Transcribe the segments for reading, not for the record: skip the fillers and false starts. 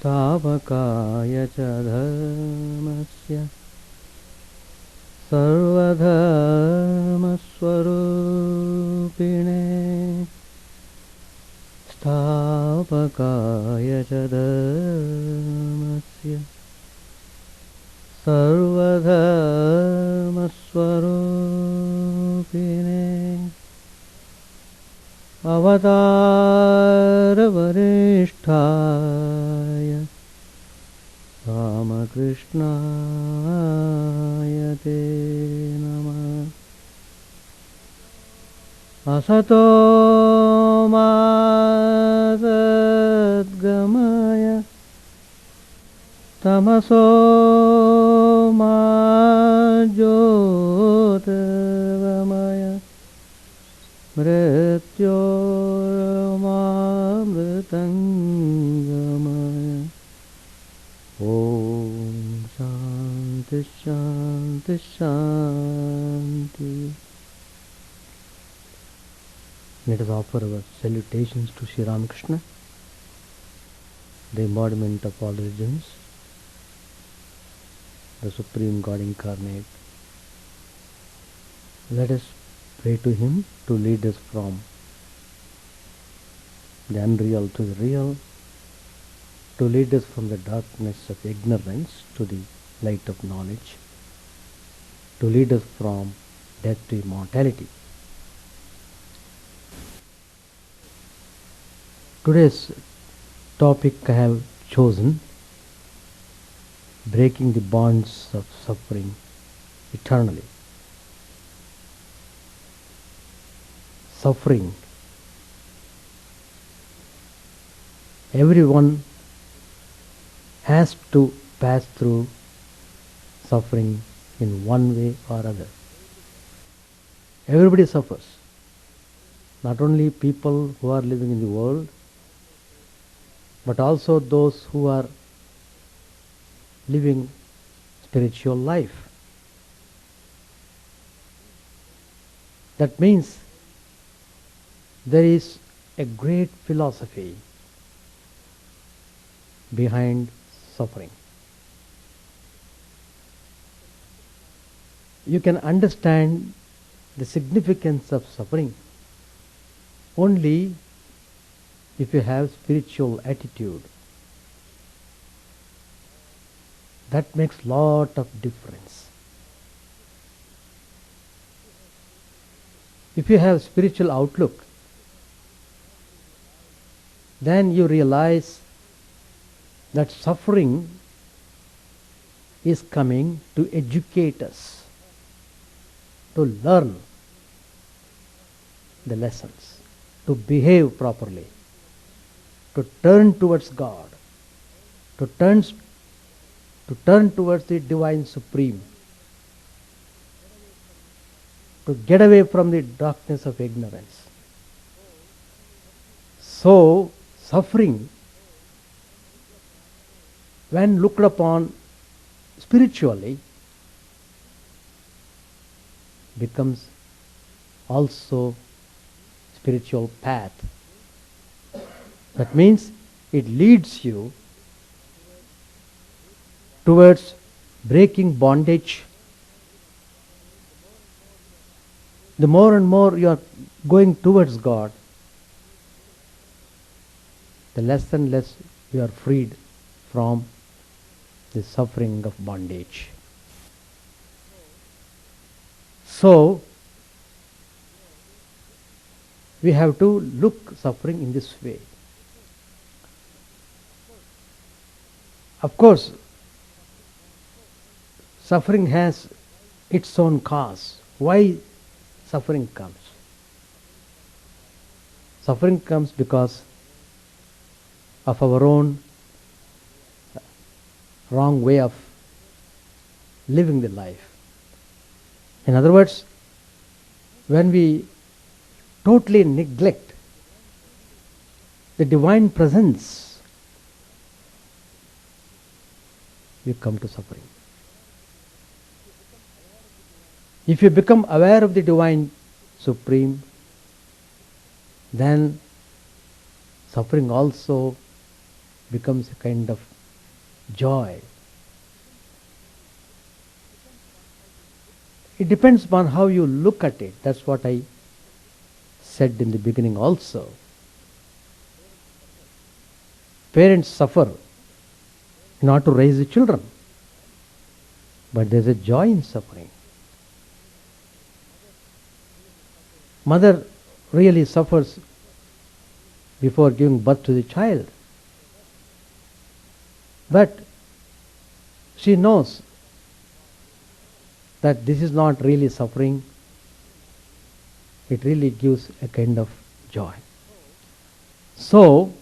स्थापकाय च धर्मस्य सर्वधर्मस्वरूपिणे स्थापकाय च धर्मस्य सर्वधर्मस्वरूपिणे अवतारवरिष्ठाय रामकृष्णाय ते नमः। असतो मा सद्गमय तमसो मा ज्योतिर्गमय मृत्योर्मामृतङ्गमय। ॐ शान्ति शान्ति शान्ति। Let us offer our salutations to Sri Ramakrishna, the embodiment of all religions, the Supreme God incarnate. Let us pray to Him to lead us from the unreal to the real, to lead us from the darkness of ignorance to the light of knowledge, to lead us from death to immortality. Today's topic I have chosen: breaking the bonds of suffering eternally. Suffering. Everyone has to pass through suffering in one way or other. Everybody suffers. Not only people who are living in the world, but also those who are living spiritual life. That means there is a great philosophy behind suffering. You can understand the significance of suffering only if you have spiritual attitude. That makes lot of difference. If you have spiritual outlook, then you realize that suffering is coming to educate us, to learn the lessons, to behave properly, to turn towards God, to turn towards the Divine Supreme, to get away from the darkness of ignorance. So, suffering, when looked upon spiritually, becomes also spiritual path. That means it leads you towards breaking bondage. The more and more you are going towards God, the less and less you are freed from the suffering of bondage. So, we have to look suffering in this way. Of course, suffering has its own cause. Why suffering comes? Suffering comes because of our own wrong way of living the life. In other words, when we totally neglect the divine presence, we come to suffering. If you become aware of the Divine Supreme, then suffering also becomes a kind of joy. It depends upon how you look at it. That's what I said in the beginning also. Parents suffer in order to raise the children, but there's a joy in suffering. Mother really suffers before giving birth to the child, but she knows that this is not really suffering. It really gives a kind of joy. So,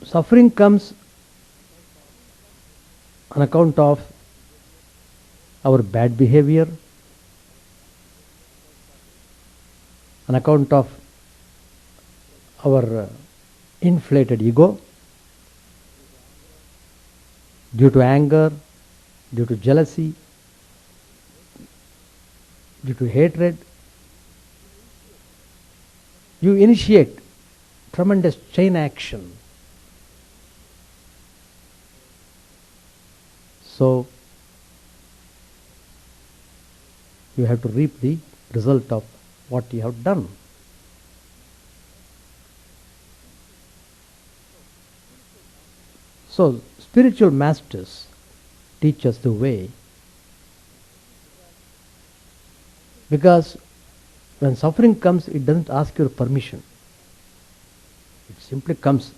suffering comes on account of our bad behavior, on account of our inflated ego, due to anger, due to jealousy, due to hatred. You initiate tremendous chain action. So, you have to reap the result of what you have done. So, spiritual masters teach us the way, because when suffering comes, it doesn't ask your permission. It simply comes.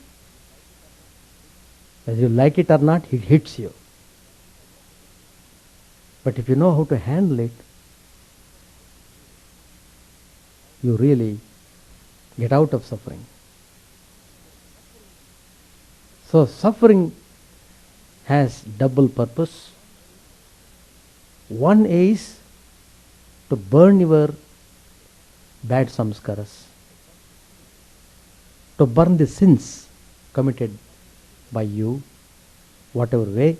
Whether you like it or not, it hits you. But if you know how to handle it, you really get out of suffering. So suffering has double purpose. One is to burn your bad samskaras, to burn the sins committed by you, whatever way.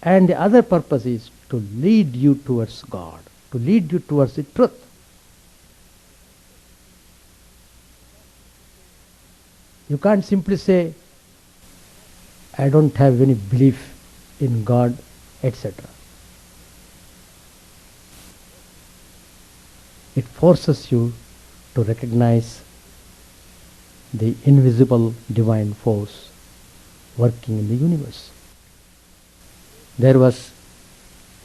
And the other purpose is to lead you towards God, to lead you towards the truth. You can't simply say, I don't have any belief in God, etc. It forces you to recognize the invisible divine force working in the universe. There was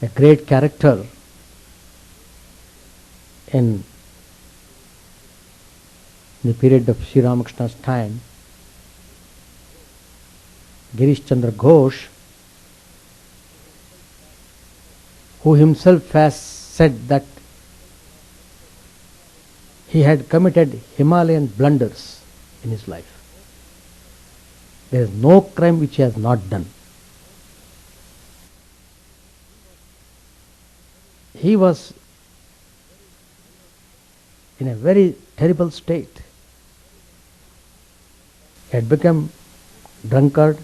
a great character in the period of Sri Ramakrishna's time, Girish Chandra Ghosh, who himself has said that he had committed Himalayan blunders in his life. There is no crime which he has not done. He was in a very terrible state. He had become drunkard,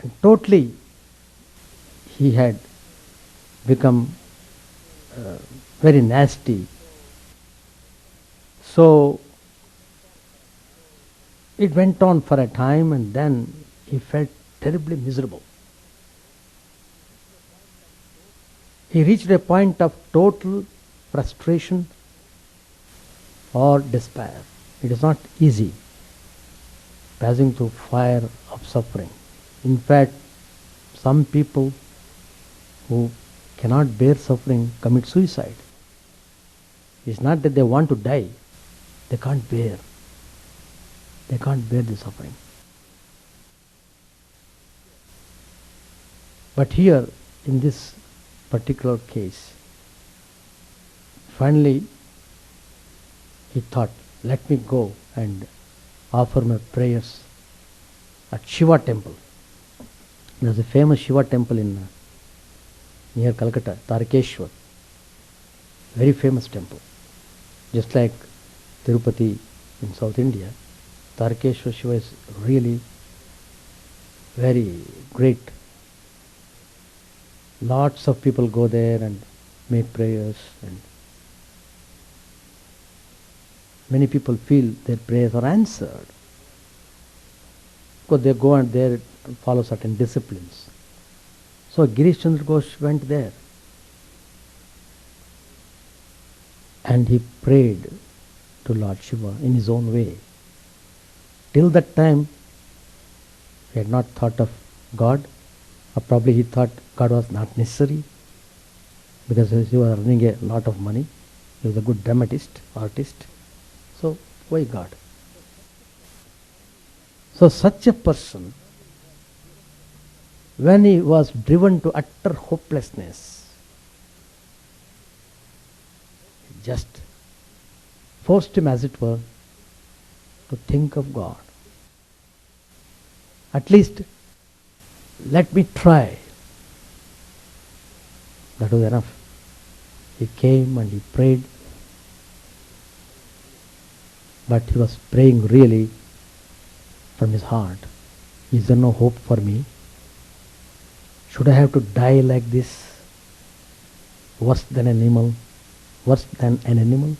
and totally he had become very nasty. So it went on for a time, and then he felt terribly miserable. He reached a point of total frustration or despair. It is not easy passing through fire of suffering. In fact, some people who cannot bear suffering commit suicide. It's not that they want to die, they can't bear. They can't bear the suffering. But here, in this particular case, finally he thought, let me go and offer my prayers at Shiva temple. There's a famous Shiva temple in near Calcutta, Tarakeshwar. Very famous temple. Just like Tirupati in South India, Tarakeshwar Shiva is really very great. Lots of people go there and make prayers, and many people feel their prayers are answered because they go and there follow certain disciplines. So Girish Chandra Ghosh went there and he prayed to Lord Shiva in his own way. Till that time, he had not thought of God, or probably he thought God was not necessary because he was earning a lot of money. He was a good dramatist, artist. So why God? So such a person, when he was driven to utter hopelessness, just forced him, as it were, to think of God. At least let me try. That was enough. He came and he prayed, but he was praying really from his heart. Is there no hope for me? Should I have to die like this? Worse than an animal? Worse than an animal?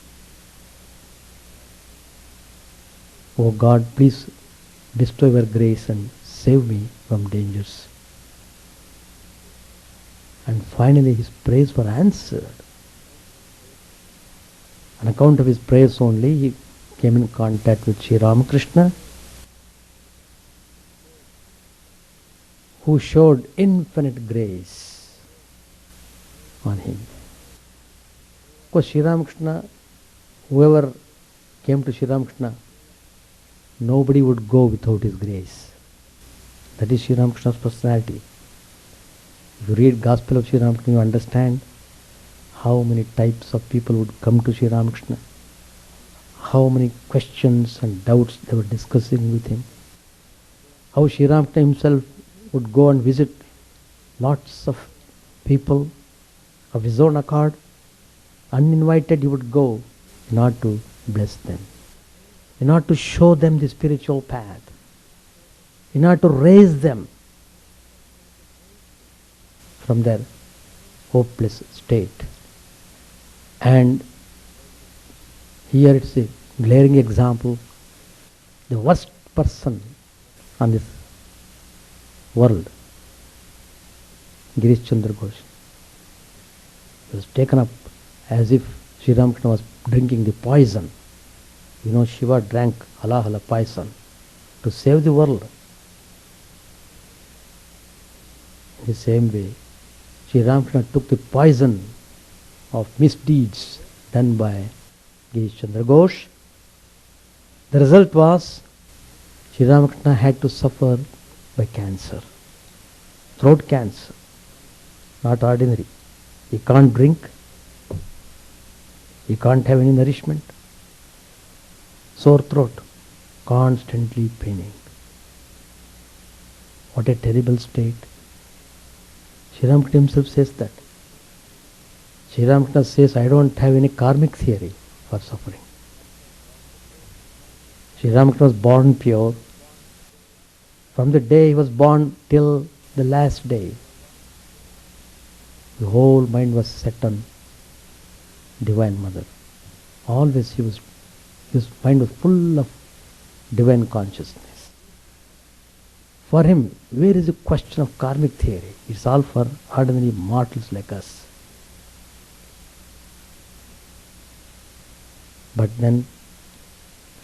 Oh God, please bestow your grace and save me from dangers. And finally his prayers were answered. On account of his prayers only, he came in contact with Sri Ramakrishna, who showed infinite grace on him. Because Sri Ramakrishna, whoever came to Sri Ramakrishna, nobody would go without his grace. That is Sri Ramakrishna's personality. If you read Gospel of Sri Ramakrishna, you understand how many types of people would come to Sri Ramakrishna, how many questions and doubts they were discussing with him, how Sri Ramakrishna himself would go and visit lots of people of his own accord. Uninvited he would go in order to bless them, in order to show them the spiritual path, in order to raise them from their hopeless state. And here it's a glaring example. The worst person on this world, Girish Chandra Ghosh, was taken up as if Sri Ramakrishna was drinking the poison. You know, Shiva drank halahala poison to save the world. In the same way, Sri Ramakrishna took the poison of misdeeds done by Girish Chandra Ghosh. The result was Sri Ramakrishna had to suffer by cancer, throat cancer, not ordinary. He can't drink, he can't have any nourishment, sore throat, constantly paining. What a terrible state. Sri Ramakrishna himself says that. Sri Ramakrishna says, I don't have any karmic theory for suffering. Sri Ramakrishna was born pure. From the day he was born till the last day, the whole mind was set on Divine Mother. Always his mind was full of divine consciousness. For him, where is the question of karmic theory? It's all for ordinary mortals like us. But then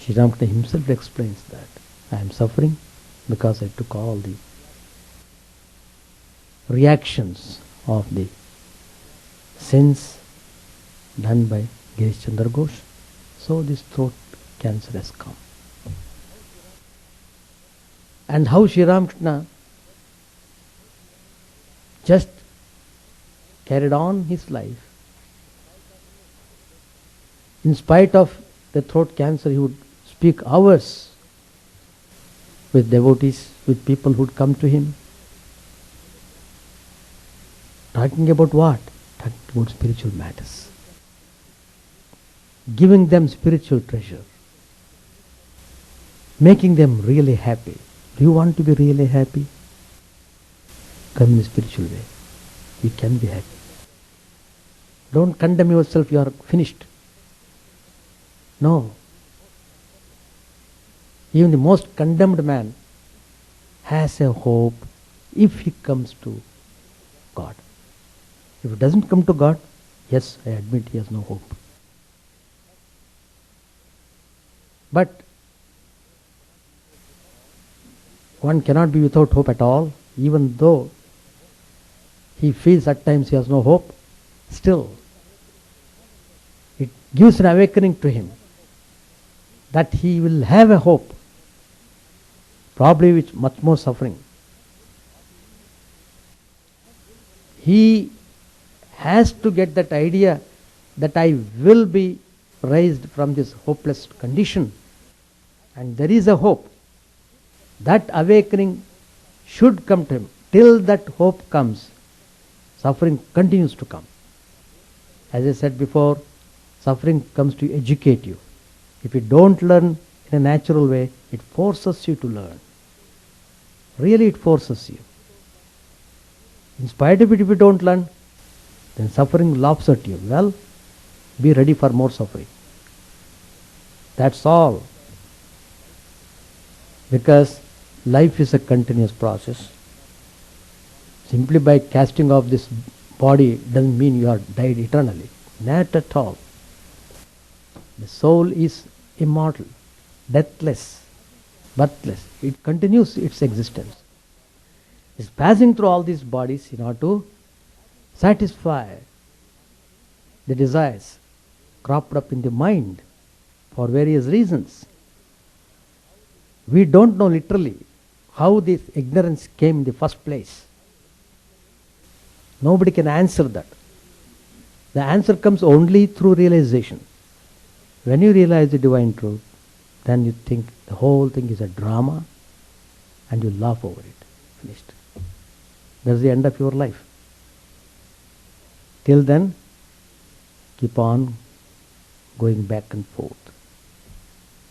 Sri Ramakrishna himself explains that I am suffering because I took all the reactions of the sins done by Girish Chandra Ghosh. So this throat cancer has come. And how Sri Ramakrishna just carried on his life. In spite of the throat cancer, he would speak hours with devotees, with people who would come to him. Talking about what? Talking about spiritual matters. Giving them spiritual treasure. Making them really happy. Do you want to be really happy? Come in a spiritual way. You can be happy. Don't condemn yourself, you are finished. No. Even the most condemned man has a hope if he comes to God. If he doesn't come to God, yes, I admit he has no hope. But one cannot be without hope at all, even though he feels at times he has no hope. Still, it gives an awakening to him that he will have a hope, probably with much more suffering. He has to get that idea that I will be raised from this hopeless condition, and there is a hope. That awakening should come to him. Till that hope comes, suffering continues to come. As I said before, suffering comes to educate you. If you don't learn in a natural way, it forces you to learn. Really, it forces you. In spite of it, if you don't learn, then suffering laughs at you. Well, be ready for more suffering. That's all. Because life is a continuous process. Simply by casting off this body doesn't mean you are died eternally. Not at all. The soul is immortal, deathless, birthless. It continues its existence. It's passing through all these bodies in order to satisfy the desires cropped up in the mind for various reasons. We don't know literally how this ignorance came in the first place. Nobody can answer that. The answer comes only through realization. When you realize the divine truth, then you think the whole thing is a drama and you laugh over it. Finished. That's the end of your life. Till then, keep on going back and forth.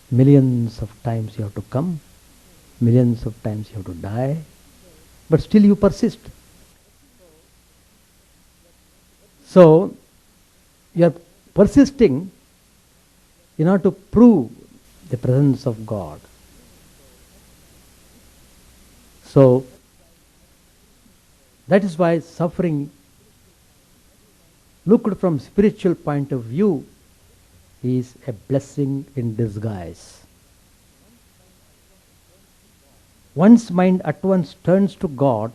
Millions of times you have to come, millions of times you have to die, but still you persist. So, you are persisting in order to prove the presence of God. So, that is why suffering, looked from spiritual point of view, is a blessing in disguise. One's mind at once turns to God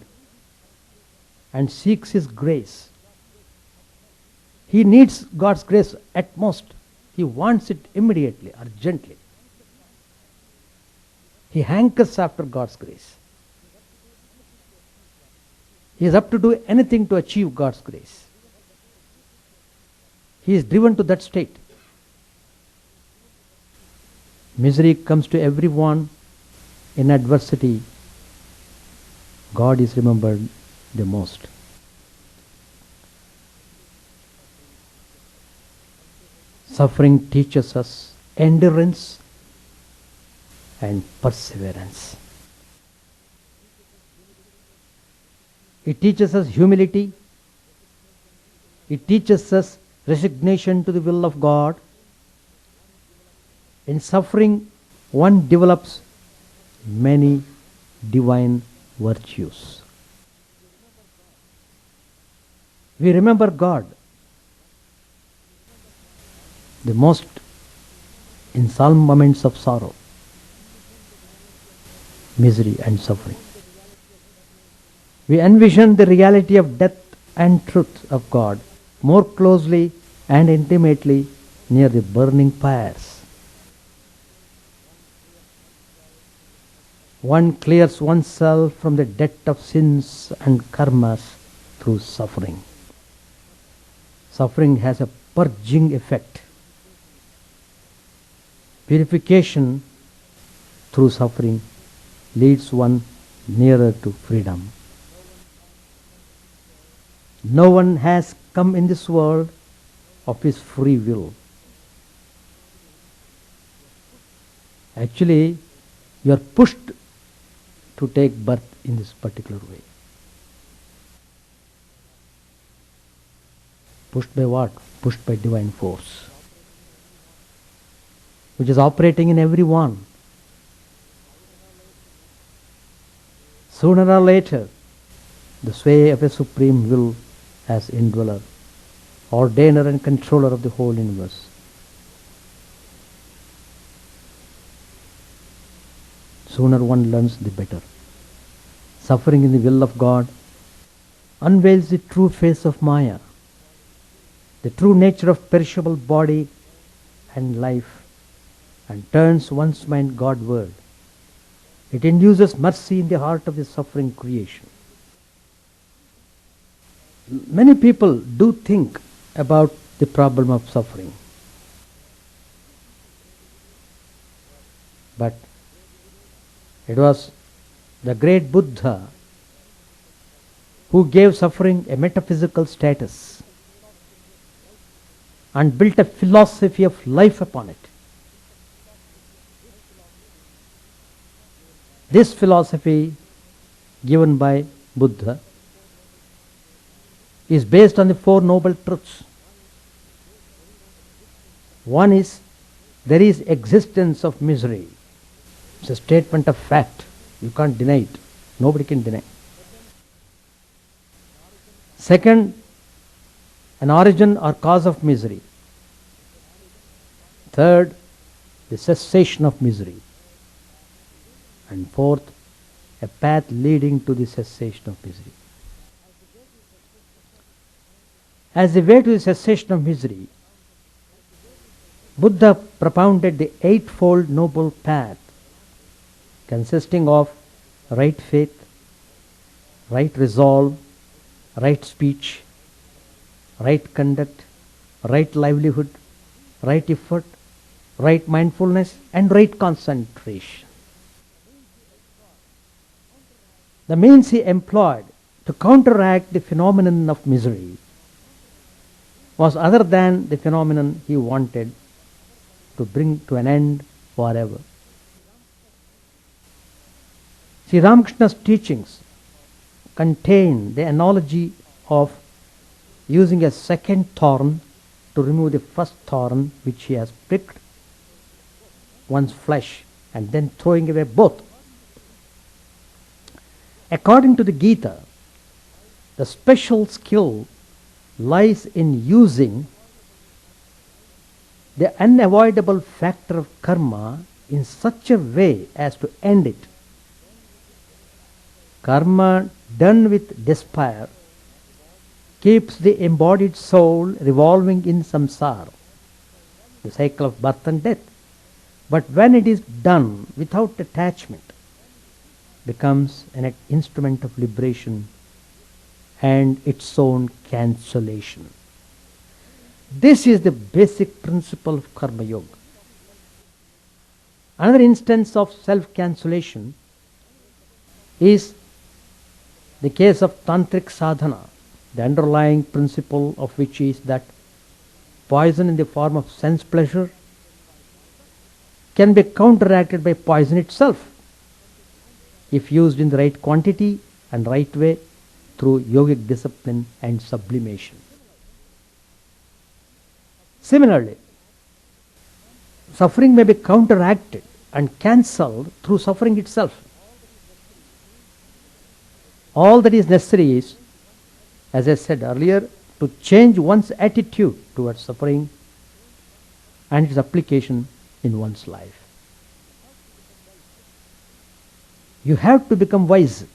and seeks His grace. He needs God's grace at most. He wants it immediately, urgently. He hankers after God's grace. He is up to do anything to achieve God's grace. He is driven to that state. Misery comes to everyone. In adversity, God is remembered the most. Suffering teaches us endurance and perseverance. It teaches us humility. It teaches us resignation to the will of God. In suffering, one develops many divine virtues. We remember God the most in solemn moments of sorrow, misery and suffering. We envision the reality of death and truth of God more closely and intimately near the burning pyres. One clears oneself from the debt of sins and karmas through suffering. Suffering has a purging effect. Purification through suffering leads one nearer to freedom. No one has come in this world of his free will. Actually, you are pushed to take birth in this particular way. Pushed by what? Pushed by divine force, which is operating in everyone. Sooner or later, the sway of a supreme will as indweller, ordainer and controller of the whole universe. Sooner one learns, the better. Suffering in the will of God unveils the true face of Maya, the true nature of perishable body and life, and turns one's mind Godward. It induces mercy in the heart of the suffering creation. Many people do think about the problem of suffering, but it was the great Buddha who gave suffering a metaphysical status and built a philosophy of life upon it. This philosophy given by Buddha is based on the Four Noble Truths. One is, there is existence of misery. It's a statement of fact. You can't deny it. Nobody can deny. Second, an origin or cause of misery. Third, the cessation of misery. And fourth, a path leading to the cessation of misery. As the way to the cessation of misery, Buddha propounded the Eightfold Noble Path, consisting of right faith, right resolve, right speech, right conduct, right livelihood, right effort, right mindfulness, and right concentration. The means he employed to counteract the phenomenon of misery was other than the phenomenon he wanted to bring to an end forever. Sri Ramakrishna's teachings contain the analogy of using a second thorn to remove the first thorn which he has pricked one's flesh, and then throwing away both. According to the Gita, the special skill lies in using the unavoidable factor of karma in such a way as to end it. Karma done with despair keeps the embodied soul revolving in samsara, the cycle of birth and death. But when it is done without attachment, becomes an instrument of liberation and its own cancellation. This is the basic principle of Karma Yoga. Another instance of self-cancellation is the case of tantric sadhana, the underlying principle of which is that poison in the form of sense pleasure can be counteracted by poison itself if used in the right quantity and right way through yogic discipline and sublimation. Similarly, suffering may be counteracted and cancelled through suffering itself. All that is necessary is, as I said earlier, to change one's attitude towards suffering and its application in one's life. You have to become wise.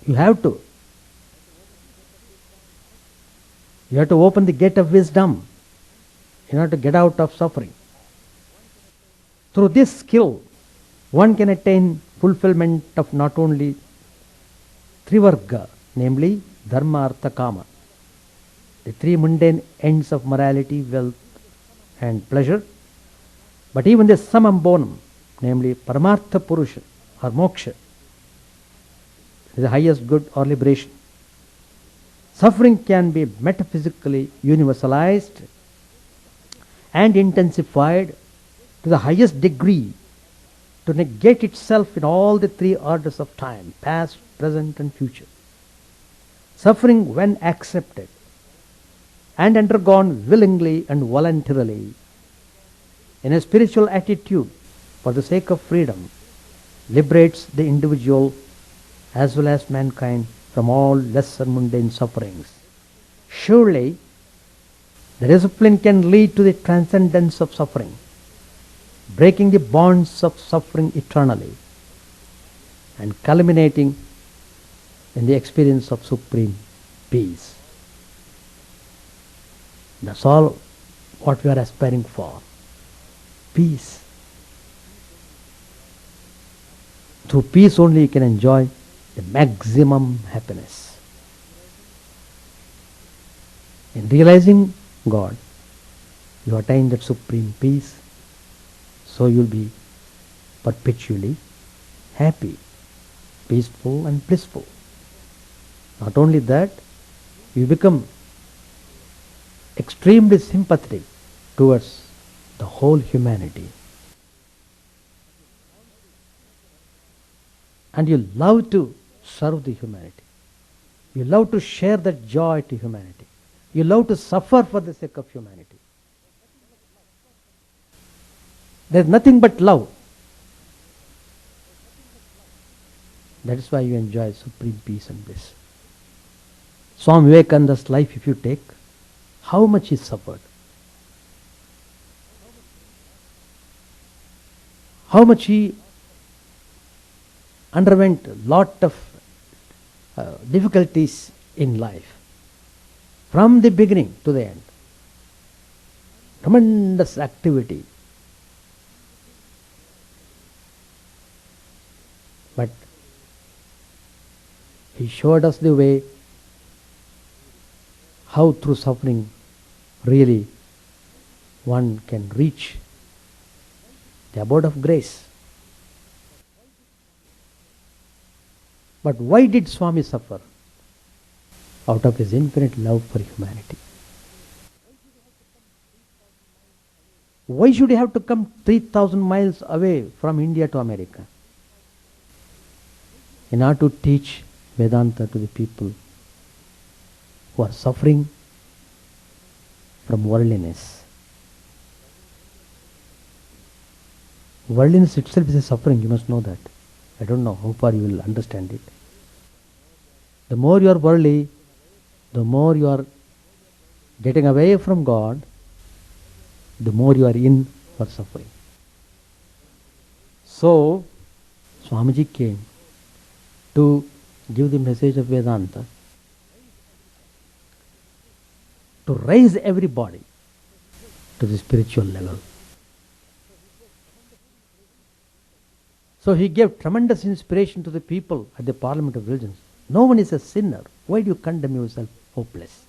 You have to. You have to open the gate of wisdom in order to get out of suffering. Through this skill, one can attain fulfillment of not only Trivarga, namely Dharma, Artha, Kama, the three mundane ends of morality, wealth, and pleasure, but even the Samam Bonam, namely Paramartha Purusha or Moksha, the highest good or liberation. Suffering can be metaphysically universalized and intensified to the highest degree to negate itself in all the three orders of time, past, present, and future. Suffering, when accepted and undergone willingly and voluntarily in a spiritual attitude for the sake of freedom, liberates the individual as well as mankind from all lesser mundane sufferings. Surely, the discipline can lead to the transcendence of suffering, breaking the bonds of suffering eternally, and culminating in the experience of supreme peace. That's all what we are aspiring for. Peace. Through peace only you can enjoy the maximum happiness. In realizing God, you attain that supreme peace, so you will be perpetually happy, peaceful and blissful. Not only that, you become extremely sympathetic towards the whole humanity. And you love to serve the humanity. You love to share that joy to humanity. You love to suffer for the sake of humanity. There is nothing but love. That is why you enjoy supreme peace and bliss. Swami Vivekananda's life, if you take, how much he suffered. How much he underwent a lot of difficulties in life. From the beginning to the end. Tremendous activity. But he showed us the way how through suffering really one can reach the abode of grace. But why did Swami suffer? Out of his infinite love for humanity. Why should he have to come 3,000 miles away from India to America? In order to teach Vedanta to the people who are suffering from worldliness. Worldliness itself is a suffering, you must know that. I don't know how far you will understand it. The more you are worldly, the more you are getting away from God, the more you are in for suffering. So, Swamiji came to give the message of Vedanta, to raise everybody to the spiritual level. So he gave tremendous inspiration to the people at the Parliament of Religions. No one is a sinner. Why do you condemn yourself hopeless?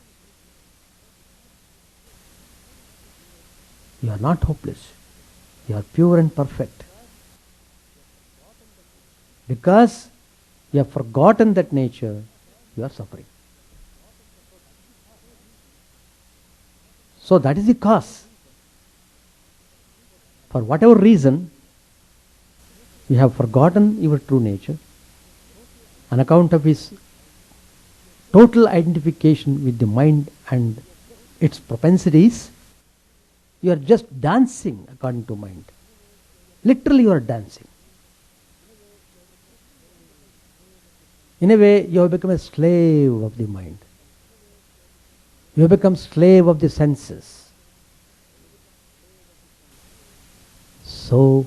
You are not hopeless. You are pure and perfect. Because you have forgotten that nature, you are suffering. So that is the cause. For whatever reason, you have forgotten your true nature. On account of his total identification with the mind and its propensities, you are just dancing according to mind. Literally you are dancing. In a way, you have become a slave of the mind. You have become slave of the senses. So,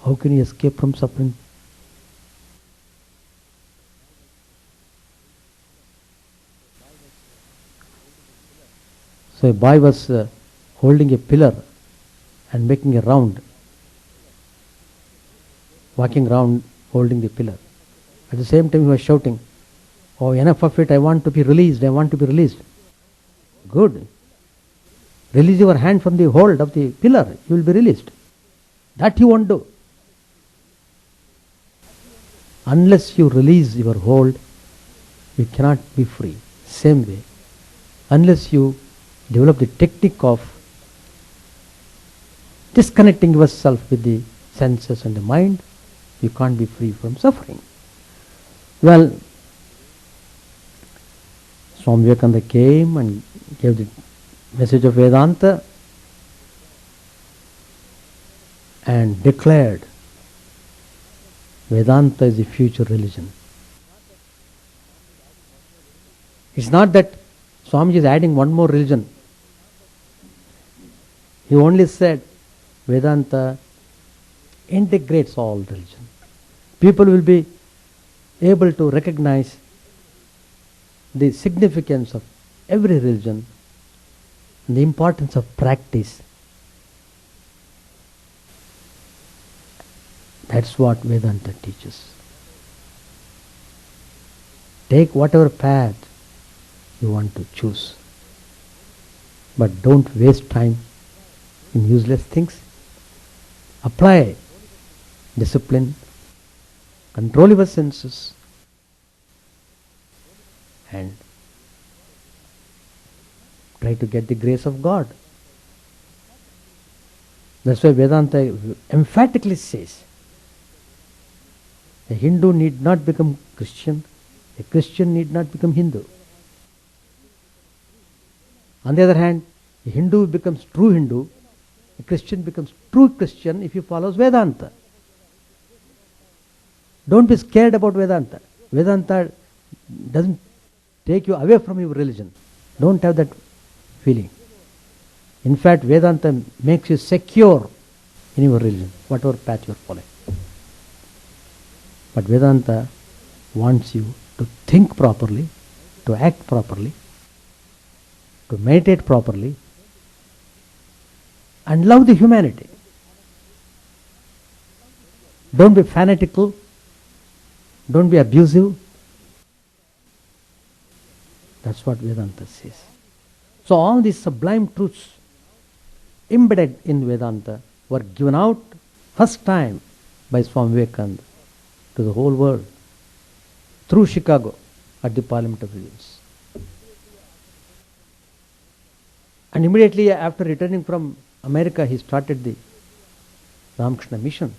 how can you escape from suffering? So a boy was holding a pillar and making a round, walking around holding the pillar. At the same time he was shouting, "Oh, enough of it, I want to be released, I want to be released." Good. Release your hand from the hold of the pillar, you will be released. That you won't do. Unless you release your hold, you cannot be free. Same way, unless you develop the technique of disconnecting yourself with the senses and the mind, you can't be free from suffering. Well, Swami Vivekananda came and gave the message of Vedanta and declared Vedanta is the future religion. It's not that Swamiji is adding one more religion. He only said Vedanta integrates all religion. People will be able to recognize the significance of every religion and the importance of practice. That's what Vedanta teaches. Take whatever path you want to choose, but don't waste time in useless things. Apply discipline, control your senses, and try to get the grace of God. That's why Vedanta emphatically says a Hindu need not become Christian, a Christian need not become Hindu. On the other hand, a Hindu becomes true Hindu, a Christian becomes true Christian if he follows Vedanta. Don't be scared about Vedanta. Vedanta doesn't take you away from your religion. Don't have that feeling. In fact, Vedanta makes you secure in your religion, whatever path you are following. But Vedanta wants you to think properly, to act properly, to meditate properly, and love the humanity. Don't be fanatical, don't be abusive. That's what Vedanta says. So all these sublime truths embedded in Vedanta were given out first time by Swami Vivekananda to the whole world through Chicago at the Parliament of Religions. And immediately after returning from America, he started the Ramakrishna mission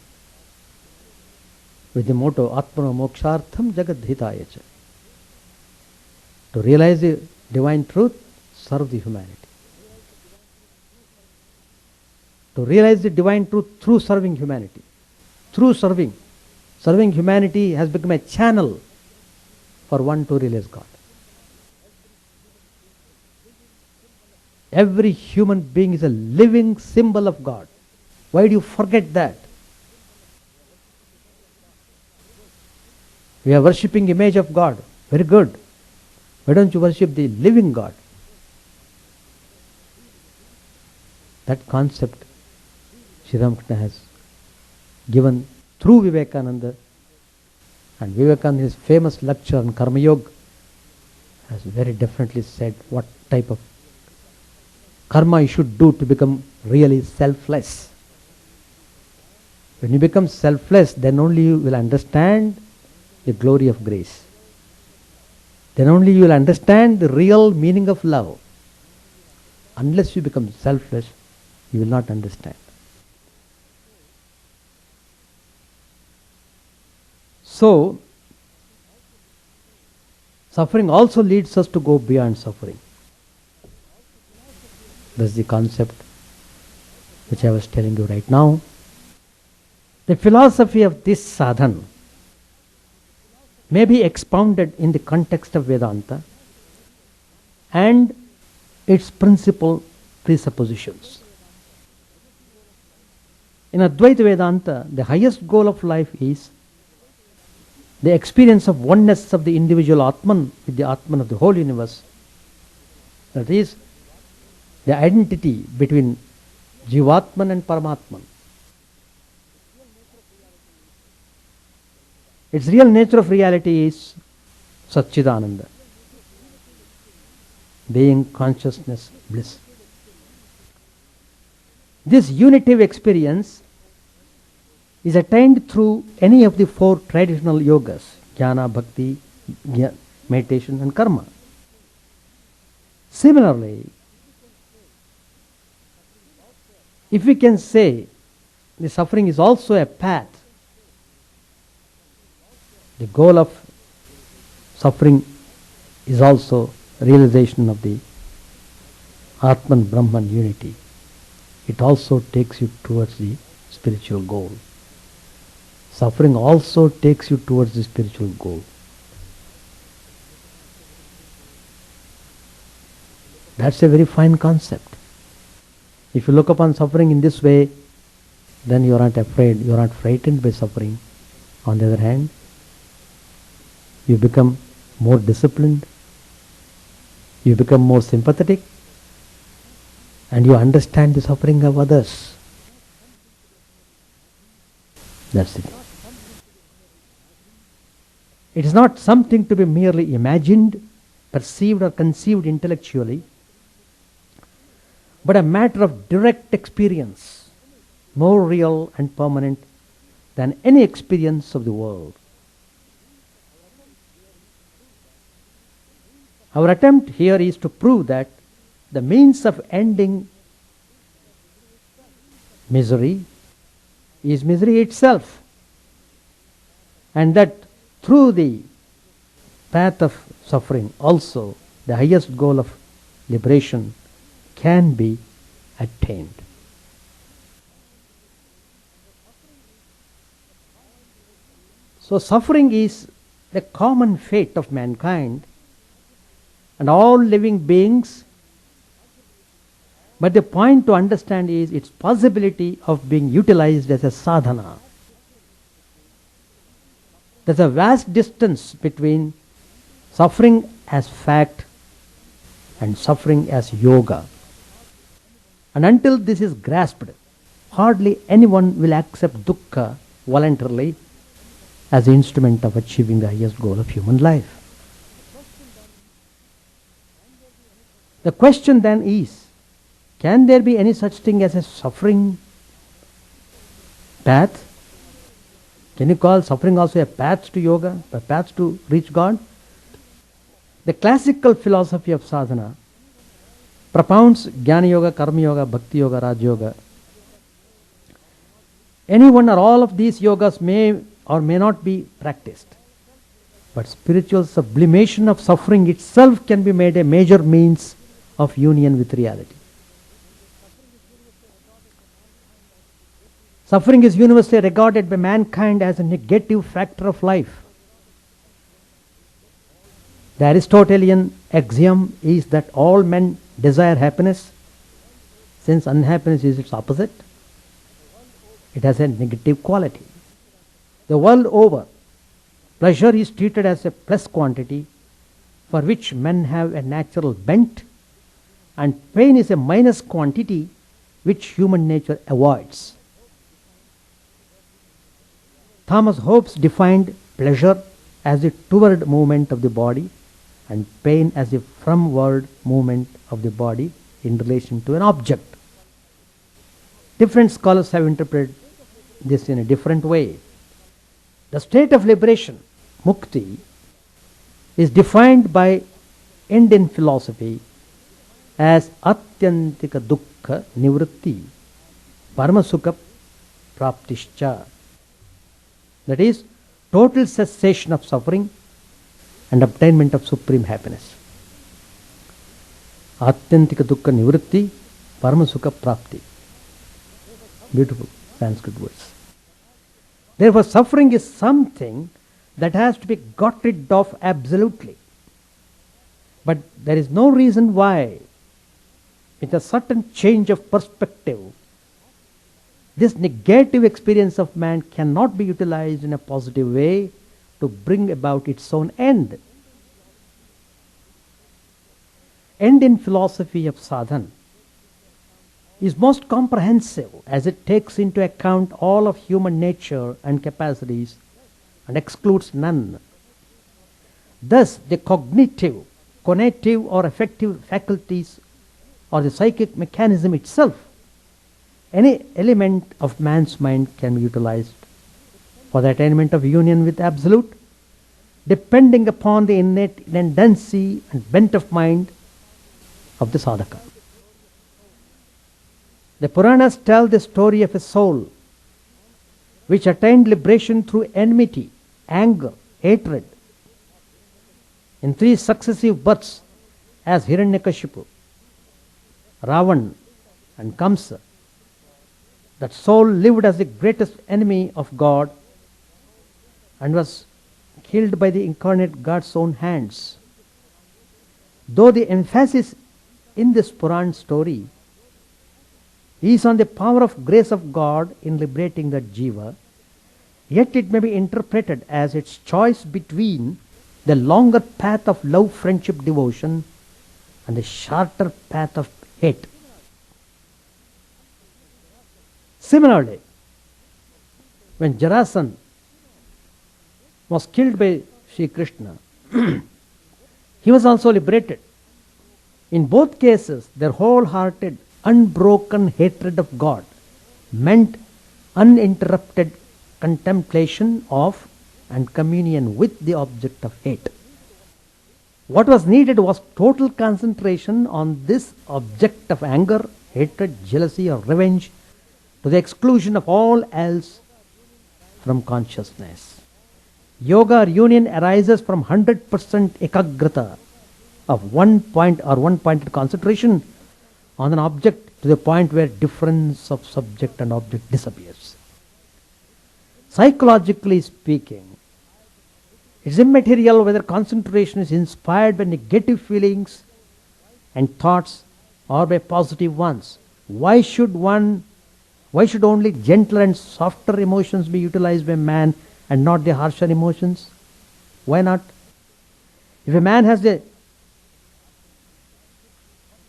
with the motto Atmano Mokshartham Jagad Hitaya Cha. To realize the divine truth, serve the humanity. To realize the divine truth through serving humanity. Through serving humanity has become a channel for one to realize God. Every human being is a living symbol of God. Why do you forget that? We are worshipping image of God. Very good. Why don't you worship the living God? That concept Sri Ramakrishna has given through Vivekananda, and Vivekananda in his famous lecture on Karma Yoga has very definitely said what type of karma you should do to become really selfless. When you become selfless, then only you will understand the glory of grace. Then only you will understand the real meaning of love. Unless you become selfless, you will not understand. So, suffering also leads us to go beyond suffering. That's the concept which I was telling you right now. The philosophy of this sadhana may be expounded in the context of Vedanta and its principal presuppositions. In Advaita Vedanta, the highest goal of life is the experience of oneness of the individual Atman with the Atman of the whole universe. That is, the identity between Jivatman and Paramatman. Its real nature of reality is Satchidananda, being consciousness, bliss. This unitive experience is attained through any of the four traditional yogas: jnana, bhakti, meditation and karma. Similarly, if we can say the suffering is also a path, the goal of suffering is also realization of the Atman Brahman unity. It also takes you towards the spiritual goal. suffering also takes you towards the spiritual goal. That's a very fine concept. If you look upon suffering in this way, then you are not afraid, you are not frightened by suffering. On the other hand, you become more disciplined, you become more sympathetic, and you understand the suffering of others. That's it. It is not something to be merely imagined, perceived or conceived intellectually, but a matter of direct experience, more real and permanent than any experience of the world. Our attempt here is to prove that the means of ending misery is misery itself, and that through the path of suffering also the highest goal of liberation can be attained. So suffering is the common fate of mankind and all living beings, but the point to understand is its possibility of being utilized as a sadhana. There's a vast distance between suffering as fact and suffering as yoga. And until this is grasped, hardly anyone will accept dukkha voluntarily as the instrument of achieving the highest goal of human life. The question then is, can there be any such thing as a suffering path? Can you call suffering also a path to yoga, a path to reach God? The classical philosophy of sadhana propounds Jnana Yoga, Karma Yoga, Bhakti Yoga, Raj Yoga. Any one or all of these yogas may or may not be practiced, but spiritual sublimation of suffering itself can be made a major means of union with reality. Suffering is universally regarded by mankind as a negative factor of life. The Aristotelian axiom is that all men desire happiness, since unhappiness is its opposite. It has a negative quality. The world over, pleasure is treated as a plus quantity for which men have a natural bent, and pain is a minus quantity which human nature avoids. Thomas Hobbes defined pleasure as the toward movement of the body and pain as the fromward movement of the body in relation to an object. Different scholars have interpreted this in a different way. The state of liberation, mukti, is defined by Indian philosophy as atyantika dukkha nivritti paramasukha praptischa. That is, total cessation of suffering and obtainment of supreme happiness. Atyantika dukkha nivritti paramasukha prapti. Beautiful Sanskrit words. Therefore, suffering is something that has to be got rid of absolutely. But there is no reason why, with a certain change of perspective, this negative experience of man cannot be utilized in a positive way to bring about its own end. End in philosophy of sadhana is most comprehensive as it takes into account all of human nature and capacities and excludes none. Thus, the cognitive, conative or affective faculties or the psychic mechanism itself, any element of man's mind can be utilized for the attainment of union with Absolute, depending upon the innate tendency and bent of mind of the sadhaka. The Puranas tell the story of a soul which attained liberation through enmity, anger, hatred in 3 successive births as Hiranyakashipu, Ravan and Kamsa. That soul lived as the greatest enemy of God and was killed by the incarnate God's own hands. Though the emphasis in this Puran story is on the power of grace of God in liberating that jiva, yet it may be interpreted as its choice between the longer path of love, friendship, devotion and the shorter path of hate. Similarly, when Jarasandha was killed by Sri Krishna, he was also liberated. In both cases, their wholehearted, unbroken hatred of God meant uninterrupted contemplation of and communion with the object of hate. What was needed was total concentration on this object of anger, hatred, jealousy or revenge to the exclusion of all else from consciousness. Yoga or union arises from 100% ekagrata of one point or one-pointed concentration on an object to the point where difference of subject and object disappears. Psychologically speaking, it's immaterial whether concentration is inspired by negative feelings and thoughts or by positive ones. Why should only gentler and softer emotions be utilized by man and not the harsher emotions? Why not? If a man has the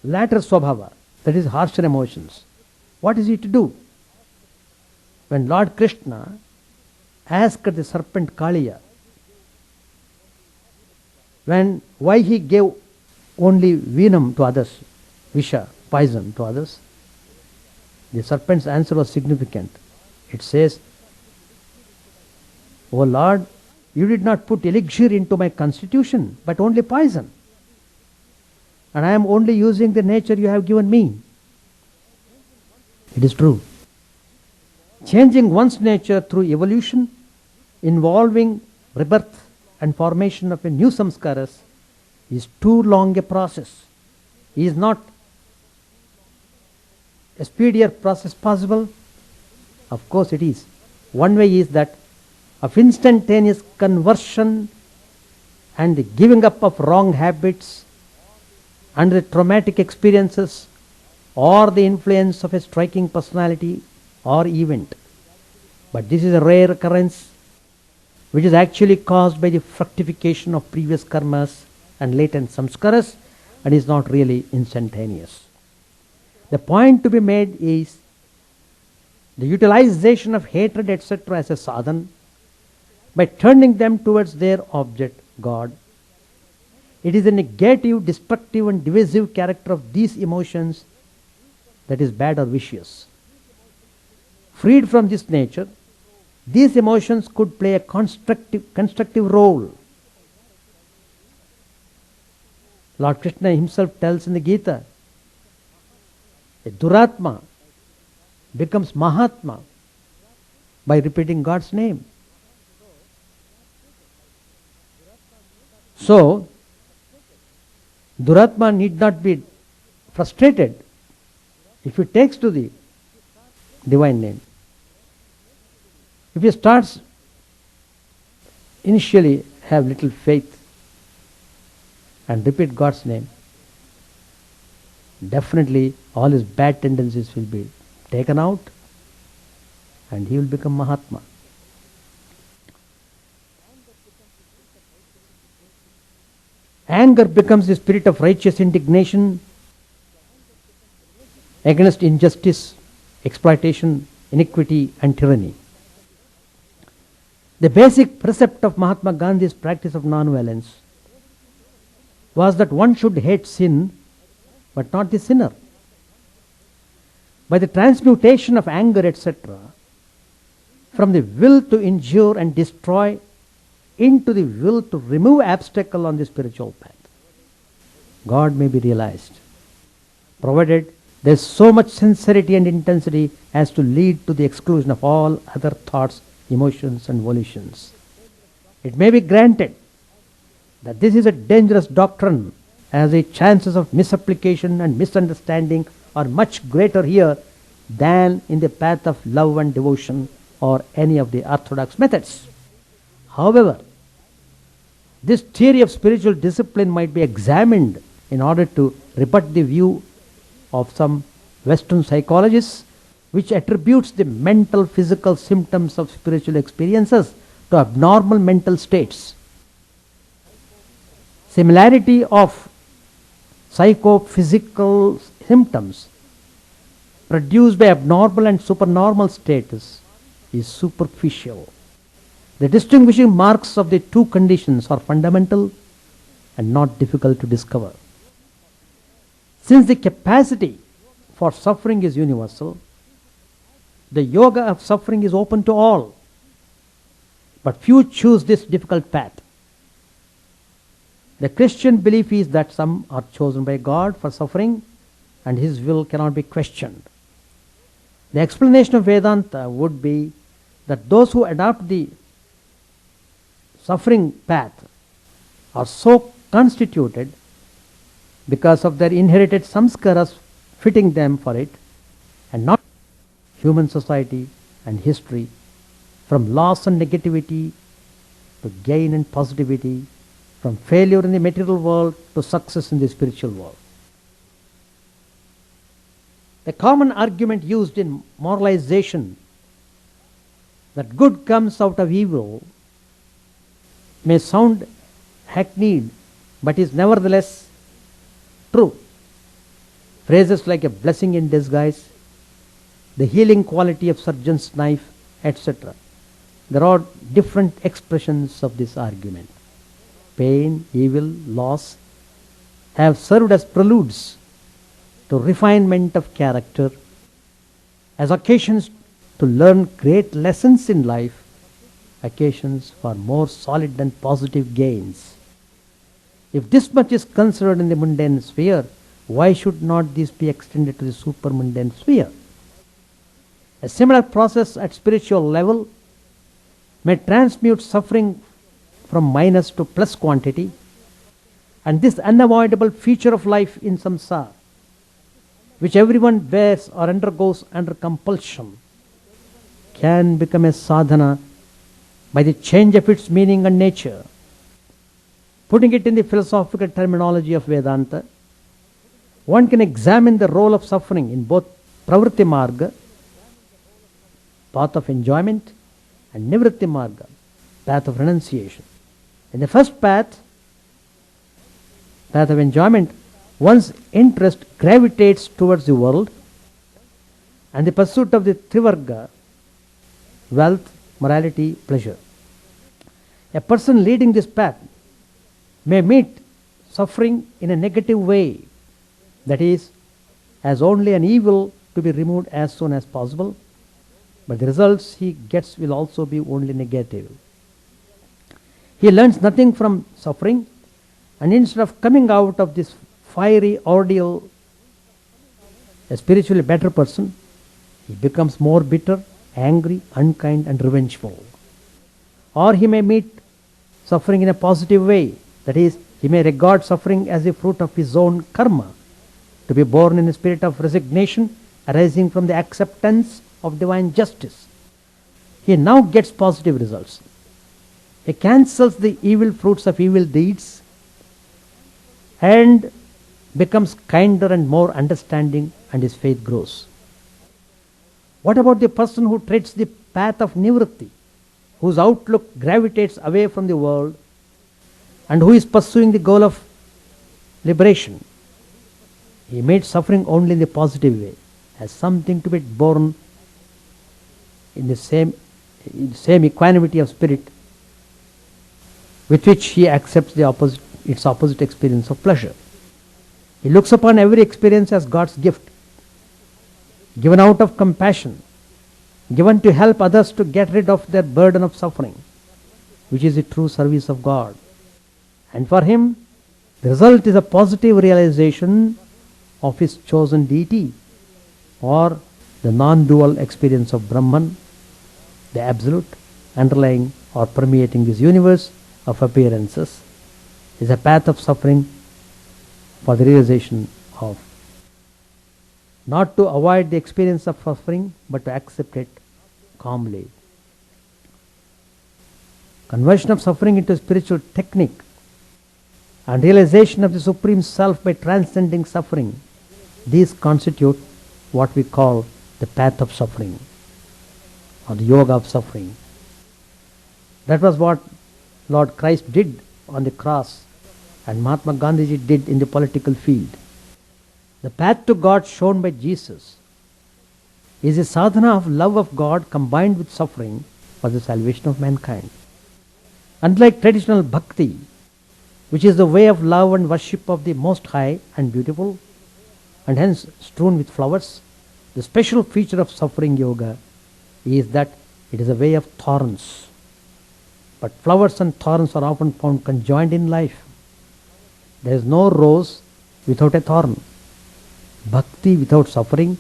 latter swabhava, that is harsher emotions, what is he to do? When Lord Krishna asked the serpent Kaliya why he gave only venom to others, visha, poison to others, the serpent's answer was significant. It says, "O Lord, you did not put elixir into my constitution, but only poison. And I am only using the nature you have given me." It is true. Changing one's nature through evolution, involving rebirth and formation of a new samskaras, is too long a process. Is not a speedier process possible? Of course it is. One way is that of instantaneous conversion and the giving up of wrong habits and the traumatic experiences or the influence of a striking personality or event. But this is a rare occurrence which is actually caused by the fructification of previous karmas and latent samskaras and is not really instantaneous. The point to be made is the utilization of hatred etc. as a sadhan by turning them towards their object, God. It is the negative, destructive and divisive character of these emotions that is bad or vicious. Freed from this nature, these emotions could play a constructive role. Lord Krishna himself tells in the Gita, a Duratma becomes Mahatma by repeating God's name. So, Duratma need not be frustrated if he takes to the divine name. If he starts initially have little faith and repeat God's name, definitely all his bad tendencies will be taken out and he will become Mahatma. Anger becomes the spirit of righteous indignation against injustice, exploitation, iniquity and tyranny. The basic precept of Mahatma Gandhi's practice of non-violence was that one should hate sin but not the sinner. By the transmutation of anger etc. from the will to injure and destroy into the will to remove obstacle on the spiritual path, God may be realized, provided there is so much sincerity and intensity as to lead to the exclusion of all other thoughts, emotions and volitions. It may be granted that this is a dangerous doctrine, as the chances of misapplication and misunderstanding are much greater here than in the path of love and devotion or any of the orthodox methods. However, this theory of spiritual discipline might be examined in order to rebut the view of some Western psychologists which attributes the mental physical symptoms of spiritual experiences to abnormal mental states. Similarity of psychophysical symptoms produced by abnormal and supernormal status is superficial. The distinguishing marks of the two conditions are fundamental and not difficult to discover. Since the capacity for suffering is universal, the yoga of suffering is open to all. But few choose this difficult path. The Christian belief is that some are chosen by God for suffering and His will cannot be questioned. The explanation of Vedanta would be that those who adopt the suffering path are so constituted because of their inherited samskaras fitting them for it, and not human society and history, from loss and negativity to gain and positivity, from failure in the material world to success in the spiritual world. The common argument used in moralization that good comes out of evil may sound hackneyed, but is nevertheless true. Phrases like a blessing in disguise, the healing quality of surgeon's knife, etc. There are different expressions of this argument. Pain, evil, loss have served as preludes to refinement of character, as occasions to learn great lessons in life, occasions for more solid and positive gains. If this much is considered in the mundane sphere, why should not this be extended to the supermundane sphere? A similar process at spiritual level may transmute suffering from minus to plus quantity, and this unavoidable feature of life in samsara, which everyone bears or undergoes under compulsion, can become a sadhana by the change of its meaning and nature. Putting it in the philosophical terminology of Vedanta, one can examine the role of suffering in both pravritti marga, path of enjoyment, and nivritti marga, path of renunciation. In the first path of enjoyment, one's interest gravitates towards the world and the pursuit of the trivarga, wealth, morality, pleasure. A person leading this path may meet suffering in a negative way, that is, as only an evil to be removed as soon as possible, but the results he gets will also be only negative. He learns nothing from suffering, and instead of coming out of this fiery ordeal a spiritually better person, he becomes more bitter, angry, unkind, and revengeful. Or he may meet suffering in a positive way, that is, he may regard suffering as a fruit of his own karma, to be born in a spirit of resignation arising from the acceptance of divine justice. He now gets positive results. He cancels the evil fruits of evil deeds and becomes kinder and more understanding, and his faith grows. What about the person who treads the path of nivritti, whose outlook gravitates away from the world and who is pursuing the goal of liberation? He meets suffering only in the positive way, as something to be borne in the same equanimity of spirit with which he accepts its opposite experience of pleasure. He looks upon every experience as God's gift, given out of compassion, given to help others to get rid of their burden of suffering, which is the true service of God. And for him, the result is a positive realization of his chosen deity, or the non-dual experience of Brahman, the absolute, underlying or permeating this universe of appearances, is a path of suffering for the realization of, not to avoid the experience of suffering, but to accept it calmly. Conversion of suffering into spiritual technique and realization of the Supreme Self by transcending suffering. These constitute what we call the path of suffering or the yoga of suffering. That was what Lord Christ did on the cross and Mahatma Gandhiji did in the political field. The path to God shown by Jesus is a sadhana of love of God combined with suffering for the salvation of mankind. Unlike traditional bhakti, which is the way of love and worship of the Most High and beautiful, and hence strewn with flowers, the special feature of suffering yoga is that it is a way of thorns. But flowers and thorns are often found conjoined in life. There is no rose without a thorn. Bhakti without suffering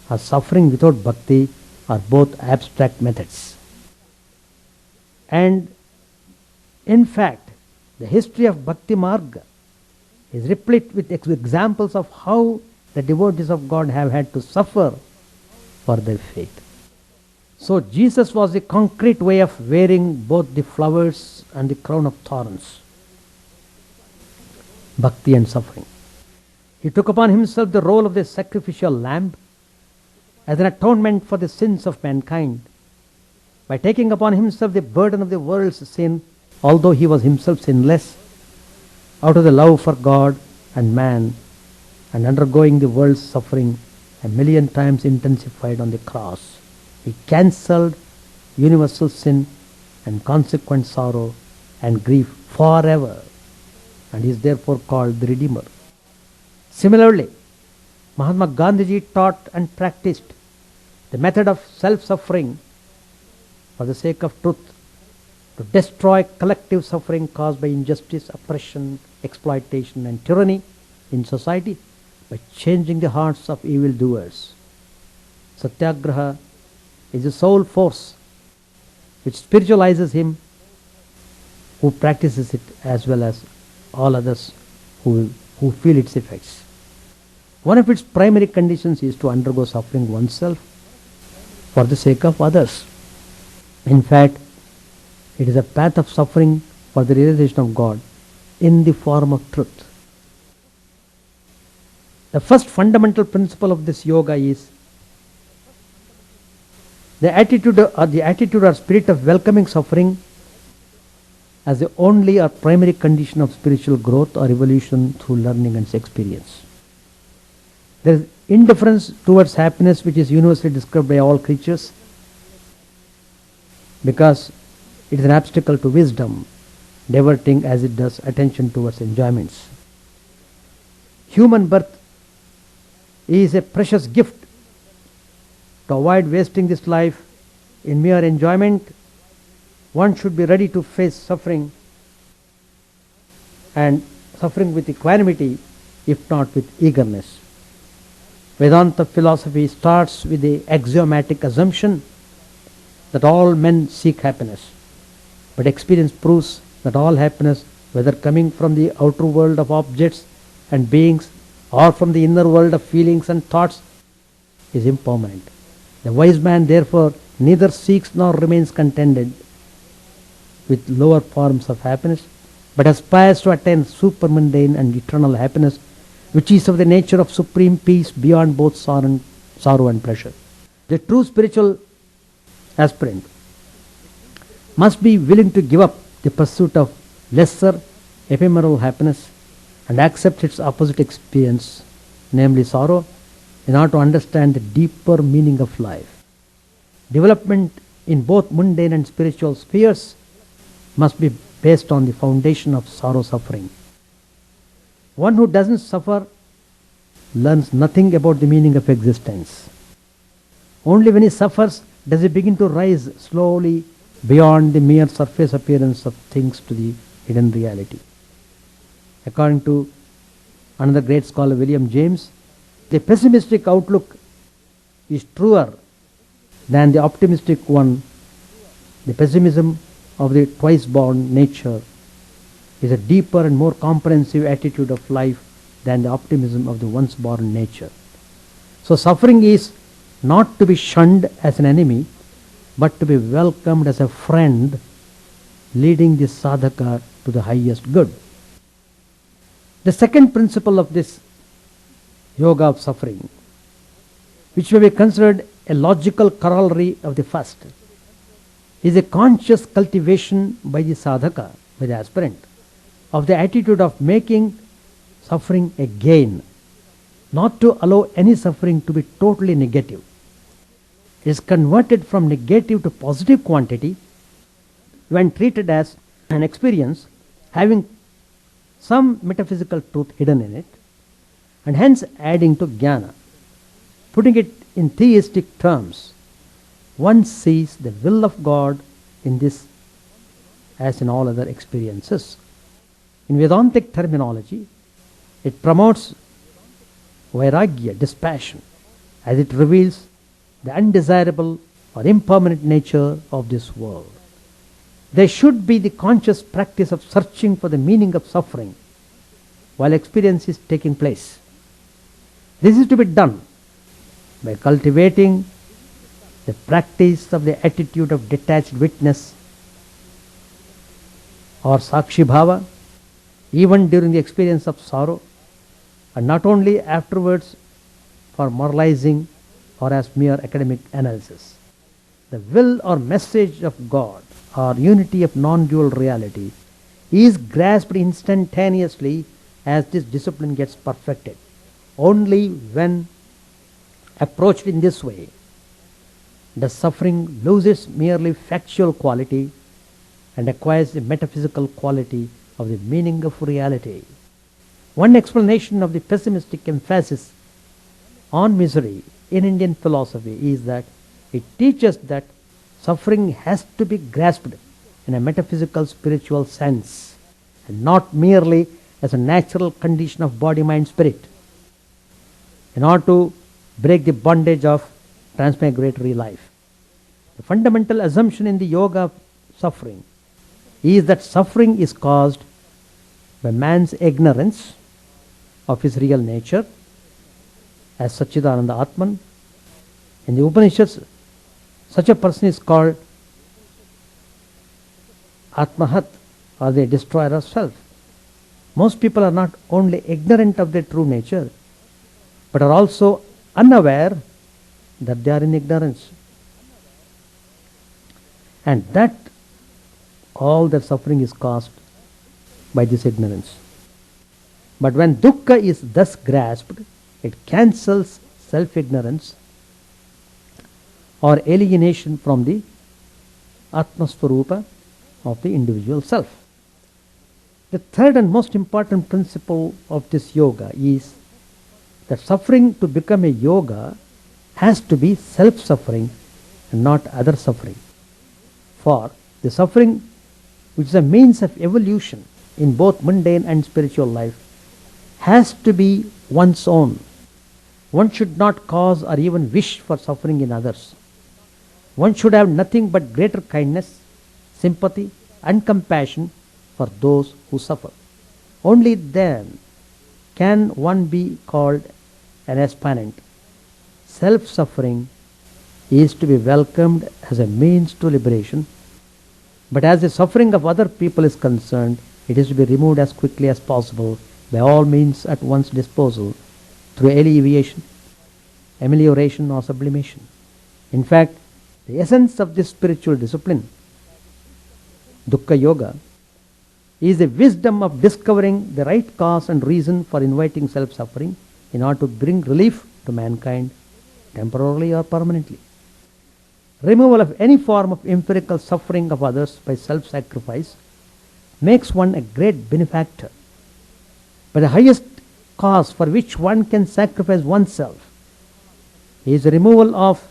or suffering without bhakti are both abstract methods. And in fact, the history of Bhakti Marga is replete with examples of how the devotees of God have had to suffer for their faith. So Jesus was the concrete way of wearing both the flowers and the crown of thorns, bhakti and suffering. He took upon himself the role of the sacrificial lamb as an atonement for the sins of mankind by taking upon himself the burden of the world's sin, although he was himself sinless, out of the love for God and man, and undergoing the world's suffering a million times intensified on the cross. He cancelled universal sin and consequent sorrow and grief forever, and is therefore called the Redeemer. Similarly, Mahatma Gandhiji taught and practiced the method of self-suffering for the sake of truth, to destroy collective suffering caused by injustice, oppression, exploitation and tyranny in society by changing the hearts of evildoers. Satyagraha is the sole force which spiritualizes him who practices it as well as all others who feel its effects. One of its primary conditions is to undergo suffering oneself for the sake of others. In fact, it is a path of suffering for the realization of God in the form of truth. The first fundamental principle of this yoga is the attitude or spirit of welcoming suffering as the only or primary condition of spiritual growth or evolution through learning and experience. There is indifference towards happiness which is universally described by all creatures because it is an obstacle to wisdom, diverting as it does attention towards enjoyments. Human birth is a precious gift. To avoid wasting this life in mere enjoyment, one should be ready to face suffering, and suffering with equanimity, if not with eagerness. Vedanta philosophy starts with the axiomatic assumption that all men seek happiness, but experience proves that all happiness, whether coming from the outer world of objects and beings or from the inner world of feelings and thoughts, is impermanent. The wise man therefore neither seeks nor remains contented with lower forms of happiness, but aspires to attain supermundane and eternal happiness, which is of the nature of supreme peace beyond both sorrow and pleasure. The true spiritual aspirant must be willing to give up the pursuit of lesser ephemeral happiness and accept its opposite experience, namely sorrow, in order to understand the deeper meaning of life. Development in both mundane and spiritual spheres must be based on the foundation of sorrow-suffering. One who doesn't suffer learns nothing about the meaning of existence. Only when he suffers does he begin to rise slowly beyond the mere surface appearance of things to the hidden reality. According to another great scholar, William James, the pessimistic outlook is truer than the optimistic one. The pessimism of the twice-born nature is a deeper and more comprehensive attitude of life than the optimism of the once-born nature. So suffering is not to be shunned as an enemy, but to be welcomed as a friend leading the sadhaka to the highest good. The second principle of this yoga of suffering, which may be considered a logical corollary of the first, is a conscious cultivation by the sadhaka, by the aspirant, of the attitude of making suffering a gain, not to allow any suffering to be totally negative. It is converted from negative to positive quantity when treated as an experience having some metaphysical truth hidden in it, and hence adding to jnana. Putting it in theistic terms, one sees the will of God in this as in all other experiences. In Vedantic terminology, it promotes vairagya, dispassion, as it reveals the undesirable or impermanent nature of this world. There should be the conscious practice of searching for the meaning of suffering while experience is taking place. This is to be done by cultivating the practice of the attitude of detached witness or sakshi bhava, even during the experience of sorrow, and not only afterwards for moralizing or as mere academic analysis. The will or message of God or unity of non-dual reality is grasped instantaneously as this discipline gets perfected. Only when approached in this way does suffering lose its merely factual quality and acquires the metaphysical quality of the meaning of reality. One explanation of the pessimistic emphasis on misery in Indian philosophy is that it teaches that suffering has to be grasped in a metaphysical spiritual sense and not merely as a natural condition of body, mind, spirit. In order to break the bondage of transmigratory life, the fundamental assumption in the yoga of suffering is that suffering is caused by man's ignorance of his real nature as Satchidananda Atman. In the Upanishads, such a person is called Atmahat, or the destroyer of self. Most people are not only ignorant of their true nature, but are also unaware that they are in ignorance, and that all their suffering is caused by this ignorance. But when dukkha is thus grasped, it cancels self-ignorance or alienation from the Atmasvarupa of the individual self. The third and most important principle of this yoga is that suffering to become a yoga has to be self-suffering and not other suffering. For the suffering, which is a means of evolution in both mundane and spiritual life, has to be one's own. One should not cause or even wish for suffering in others. One should have nothing but greater kindness, sympathy, and compassion for those who suffer. Only then can one be called an aspirant. Self-suffering is to be welcomed as a means to liberation, but as the suffering of other people is concerned, it is to be removed as quickly as possible by all means at one's disposal through alleviation, amelioration, or sublimation. In fact, the essence of this spiritual discipline, Dukkha Yoga, is the wisdom of discovering the right cause and reason for inviting self-suffering in order to bring relief to mankind, temporarily or permanently. Removal of any form of empirical suffering of others by self-sacrifice makes one a great benefactor. But the highest cause for which one can sacrifice oneself is the removal of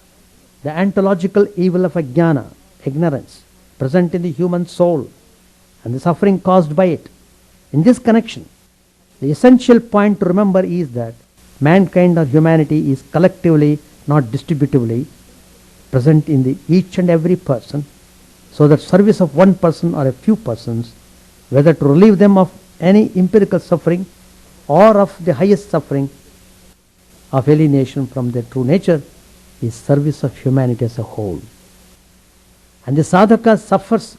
the ontological evil of ajnana, ignorance, present in the human soul, and the suffering caused by it. In this connection, the essential point to remember is that mankind or humanity is collectively, not distributively, present in each and every person, so that service of one person or a few persons, whether to relieve them of any empirical suffering or of the highest suffering of alienation from their true nature, is service of humanity as a whole. And the sadhaka suffers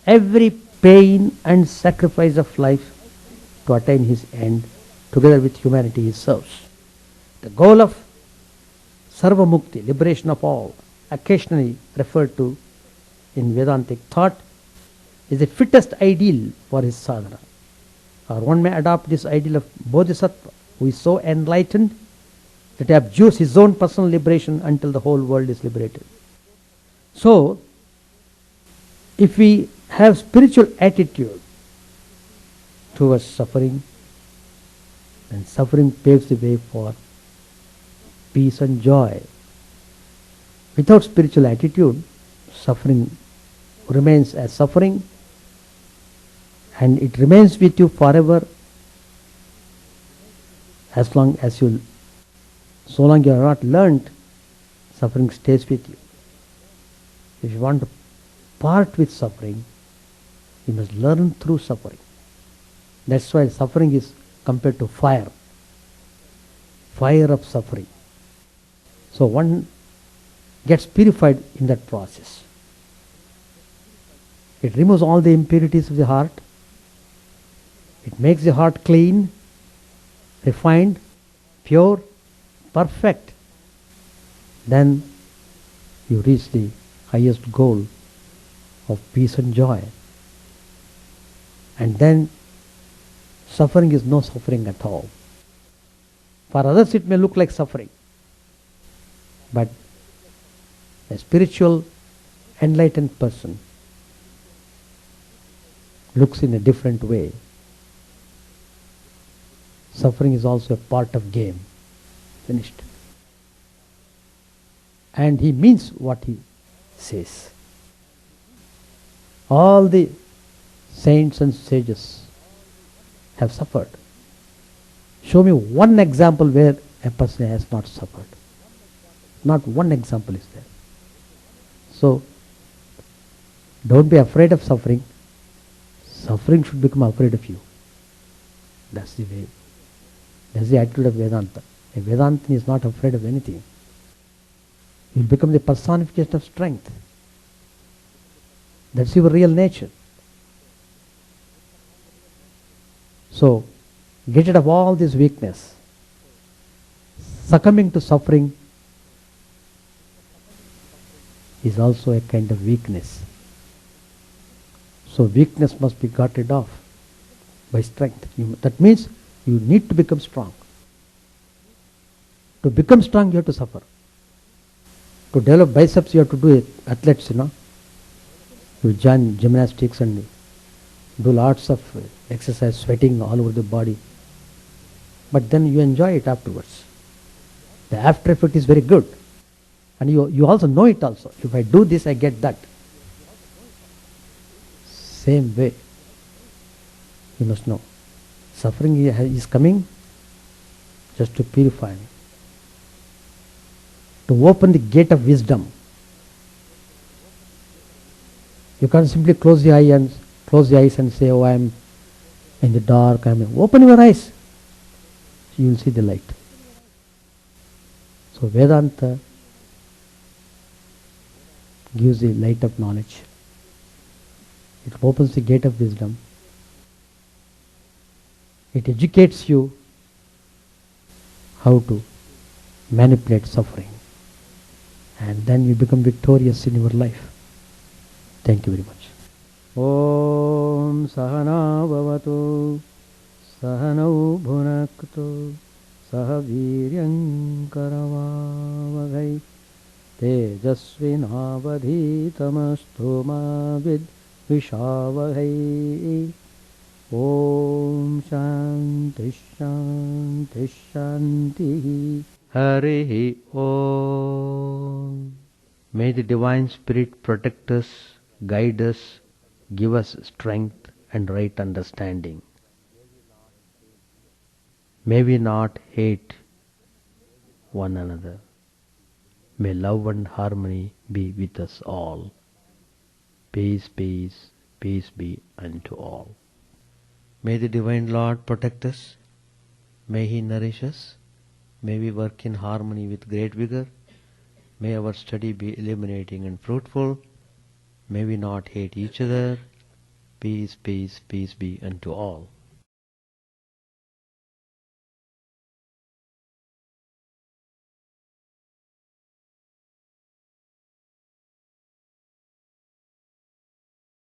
every pain and sacrifice of life to attain his end. Together with humanity he serves. The goal of Sarva Mukti, liberation of all, occasionally referred to in Vedantic thought, is the fittest ideal for his sadhana. Or one may adopt this ideal of Bodhisattva, who is so enlightened that he abjures his own personal liberation until the whole world is liberated. So, if we have spiritual attitude towards suffering, then suffering paves the way for peace and joy. Without spiritual attitude, suffering remains as suffering, and it remains with you forever as long as you, so long you have not learned, suffering stays with you. If you want to part with suffering, you must learn through suffering. That's why suffering is compared to fire. Fire of suffering. So one gets purified in that process. It removes all the impurities of the heart. It makes the heart clean, refined, pure, perfect. Then you reach the highest goal of peace and joy. And then suffering is no suffering at all. For others it may look like suffering, but a spiritual enlightened person looks in a different way. Suffering is also a part of game. Finished. And he means what he says. All the saints and sages have suffered. Show me one example where a person has not suffered. Not one example is there. So, don't be afraid of suffering. Suffering should become afraid of you. That's the way. That's the attitude of Vedanta. A Vedantin is not afraid of anything. You will become the personification of strength. That's your real nature. So, get rid of all this weakness. Succumbing to suffering is also a kind of weakness. So weakness must be got rid of by strength. That means you need to become strong. To become strong you have to suffer. To develop biceps you have to do it. Athletes, you join gymnastics and do lots of exercise, sweating all over the body. But then you enjoy it afterwards. The after effect is very good. And you also know it also. If I do this, I get that. Same way. You must know. Suffering is coming just to purify me. To open the gate of wisdom. You can't simply close the eyes and say, oh, I am in the dark. Open your eyes. You will see the light. So Vedanta gives the light of knowledge. It opens the gate of wisdom. It educates you how to manipulate suffering. And then you become victorious in your life. Thank you very much. Om Sahana Bhavatu Sahanau Bhunaktu Sahaviryam Karavavagai Tejasvinavadhitamastu ma vidvishavahai. Om Shanti Shanti Shanti. Harihi Om. May the Divine Spirit protect us, guide us, give us strength and right understanding. May we not hate one another. May love and harmony be with us all. Peace, peace, peace be unto all. May the Divine Lord protect us. May He nourish us. May we work in harmony with great vigor. May our study be illuminating and fruitful. May we not hate each other. peace, peace, peace be unto all.